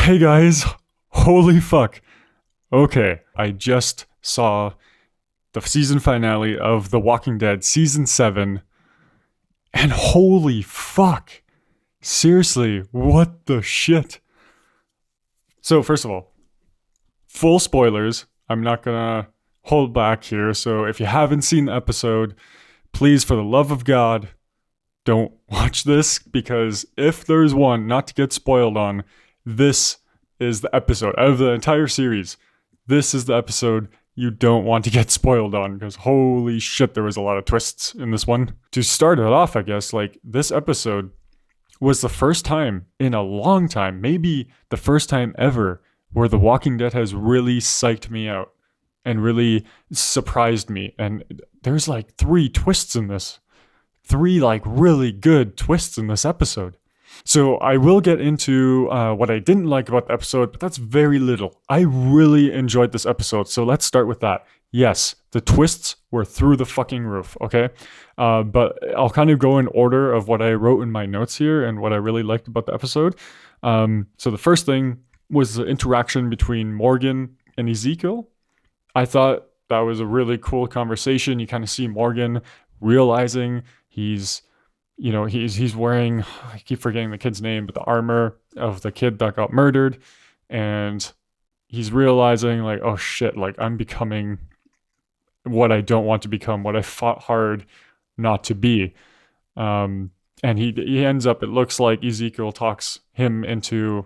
Hey guys, holy fuck. Okay, I just saw the season finale of The Walking Dead season 7, and holy fuck. Seriously, what the shit? So, first of all, full spoilers. I'm not gonna hold back here, so if you haven't seen the episode, please, for the love of God, don't watch this, because if there's one not to get spoiled on, this is the episode. Out of the entire series, this is the episode you don't want to get spoiled on, because holy shit, there was a lot of twists in this one. To start it off, I guess, like, this episode was the first time in a long time, maybe the first time ever, where The Walking Dead has really psyched me out and really surprised me. And there's like 3 twists in this. 3 like really good twists in this episode. So I will get into what I didn't like about the episode, but that's very little. I really enjoyed this episode, so let's start with that. Yes, the twists were through the fucking roof, okay? But I'll kind of go in order of what I wrote in my notes here and what I really liked about the episode. So the first thing was the interaction between Morgan and Ezekiel. I thought that was a really cool conversation. You kind of see Morgan realizing he's wearing, I keep forgetting the kid's name, but the armor of the kid that got murdered. And he's realizing, like, oh shit, like, I'm becoming what I don't want to become, what I fought hard not to be. And he ends up, it looks like Ezekiel talks him into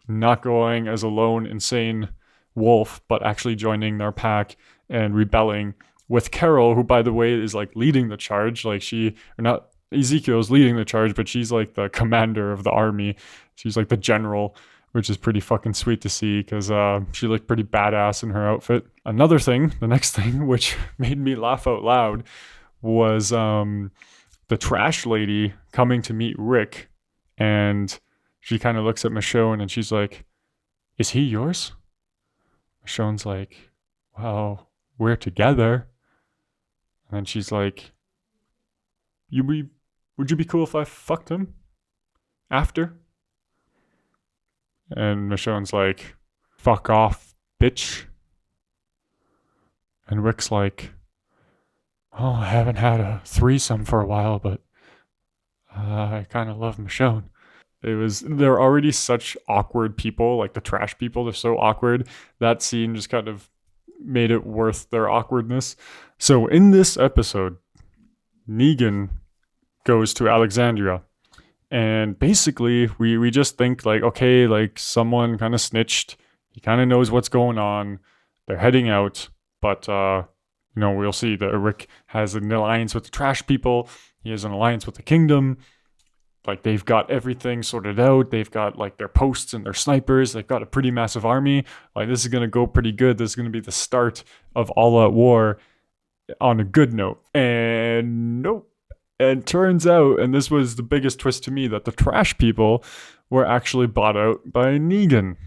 not going as a lone, insane wolf, but actually joining their pack and rebelling with Carol, who, by the way, is like leading the charge. Like, Ezekiel's leading the charge, but she's like the commander of the army. She's like the general, which is pretty fucking sweet to see, because she looked pretty badass in her outfit. Another thing, the next thing, which made me laugh out loud, was the trash lady coming to meet Rick, and she kind of looks at Michonne and she's like, "Is he yours?" Michonne's like, "Well, we're together." And then she's like, would you be cool if I fucked him after?" And Michonne's like, "Fuck off, bitch." And Rick's like, "Oh, I haven't had a threesome for a while, but I kind of love Michonne." They're already such awkward people, like the trash people, they're so awkward. That scene just kind of made it worth their awkwardness. So in this episode, Negan goes to Alexandria, and basically we just think, like, okay, like, someone kind of snitched, he kind of knows what's going on, they're heading out. But we'll see that Rick has an alliance with the trash people, he has an alliance with the kingdom. Like, they've got everything sorted out, they've got like their posts and their snipers, they've got a pretty massive army. Like, this is going to go pretty good. This is going to be the start of all out war on a good note. And nope. And turns out, and this was the biggest twist to me, that the trash people were actually bought out by Negan.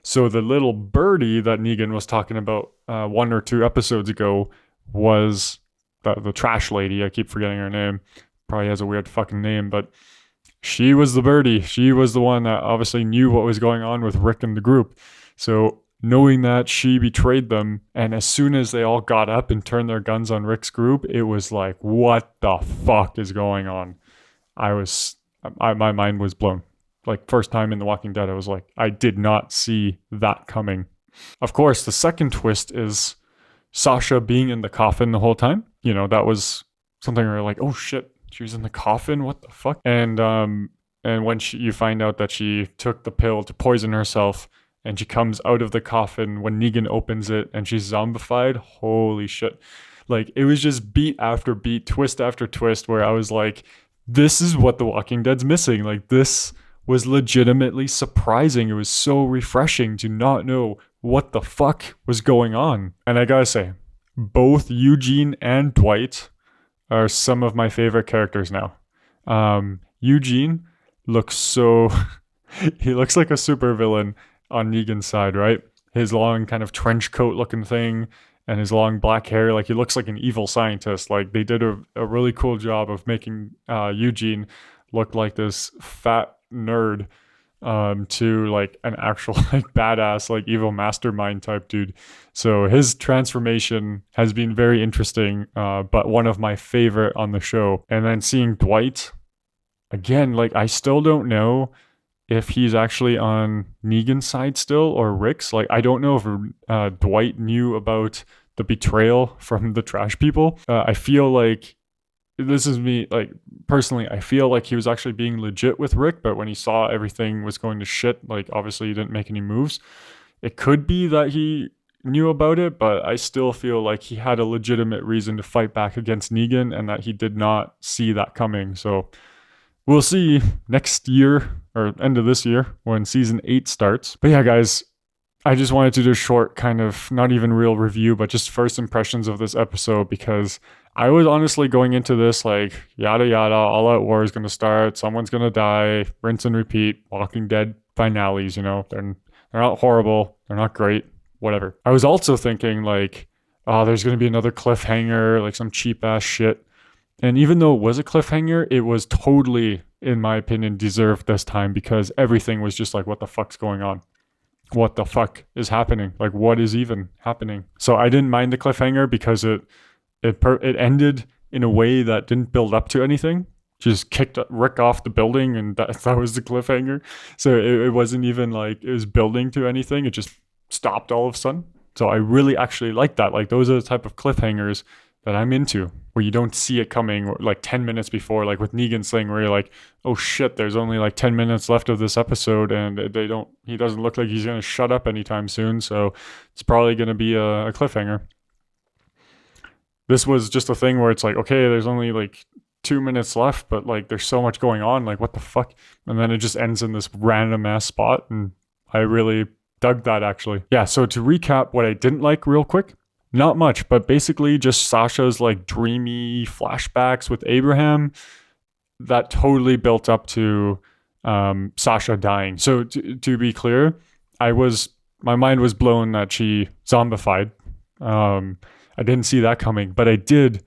So the little birdie that Negan was talking about 1 or 2 episodes ago was the trash lady. I keep forgetting her name. Probably has a weird fucking name, but she was the birdie. She was the one that obviously knew what was going on with Rick and the group. So knowing that she betrayed them, and as soon as they all got up and turned their guns on Rick's group, it was like, what the fuck is going on? My mind was blown. Like, first time in The Walking Dead, I was like, I did not see that coming. Of course, the second twist is Sasha being in the coffin the whole time. That was something where, like, oh shit, she was in the coffin, what the fuck? And when you find out that she took the pill to poison herself, and she comes out of the coffin when Negan opens it, and she's zombified, holy shit. Like, it was just beat after beat, twist after twist, where I was like, this is what The Walking Dead's missing. Like, this was legitimately surprising. It was so refreshing to not know what the fuck was going on. And I gotta say, both Eugene and Dwight are some of my favorite characters now. Eugene looks he looks like a supervillain on Negan's side, right? His long kind of trench coat looking thing and his long black hair, like, he looks like an evil scientist. Like, they did a really cool job of making Eugene look like this fat nerd to like an actual like badass like evil mastermind type dude. So his transformation has been very interesting, but one of my favorite on the show. And then seeing Dwight again, like I still don't know if he's actually on Negan's side still or Rick's. Like I don't know if Dwight knew about the betrayal from the trash people. I feel like this is me, like personally, I feel like he was actually being legit with Rick, but when he saw everything was going to shit, like obviously he didn't make any moves. It could be that he knew about it, but I still feel like he had a legitimate reason to fight back against Negan and that he did not see that coming. So we'll see next year or end of this year when season 8 starts. But yeah, guys, I just wanted to do a short kind of not even real review, but just first impressions of this episode, because I was honestly going into this like yada yada, all out war is going to start, someone's going to die, rinse and repeat, Walking Dead finales, you know, they're not horrible, they're not great, whatever. I was also thinking like, oh, there's going to be another cliffhanger, like some cheap ass shit. And even though it was a cliffhanger, it was totally, in my opinion, deserved this time, because everything was just like, what the fuck's going on? What the fuck is happening? Like, what is even happening? So I didn't mind the cliffhanger because it ended in a way that didn't build up to anything. Just kicked Rick off the building, and that was the cliffhanger. So it wasn't even like it was building to anything. It just stopped all of a sudden. So I really actually like that. Like those are the type of cliffhangers that I'm into, where you don't see it coming like 10 minutes before, like with Negan's thing, where you're like, oh shit, there's only like 10 minutes left of this episode and he doesn't look like he's going to shut up anytime soon. So it's probably going to be a cliffhanger. This was just a thing where it's like, okay, there's only like 2 minutes left, but like there's so much going on, like what the fuck? And then it just ends in this random ass spot. And I really dug that actually. Yeah. So to recap what I didn't like real quick, not much, but basically just Sasha's like dreamy flashbacks with Abraham that totally built up to Sasha dying. So to be clear, my mind was blown that she zombified. I didn't see that coming, but I did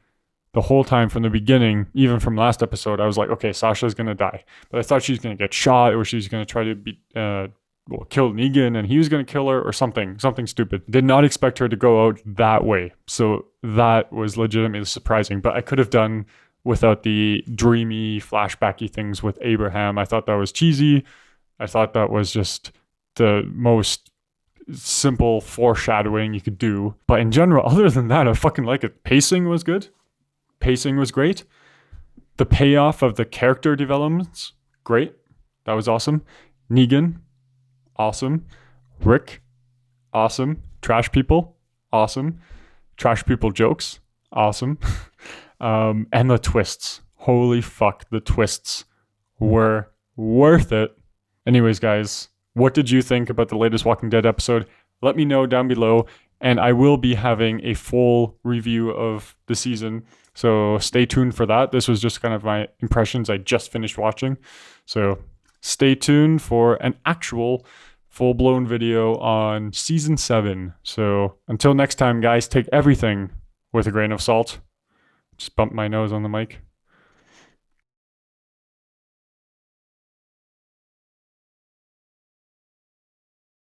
the whole time from the beginning, even from last episode. I was like, okay, Sasha's gonna die, but I thought she was gonna get shot, or she's gonna try to kill Negan and he was going to kill her, or something stupid. Did not expect her to go out that way. So that was legitimately surprising, but I could have done without the dreamy flashbacky things with Abraham. I thought that was cheesy. I thought that was just the most simple foreshadowing you could do. But in general, other than that, I fucking like it. Pacing was good. Pacing was great. The payoff of the character developments, great. That was awesome. Negan, awesome. Rick, awesome. Trash people, awesome. Trash people jokes, awesome. And the twists. Holy fuck, the twists were worth it. Anyways, guys, what did you think about the latest Walking Dead episode? Let me know down below, and I will be having a full review of the season, so stay tuned for that. This was just kind of my impressions. I just finished watching, so stay tuned for an actual full-blown video on season 7. So until next time, guys, take everything with a grain of salt. Just bumped my nose on the mic.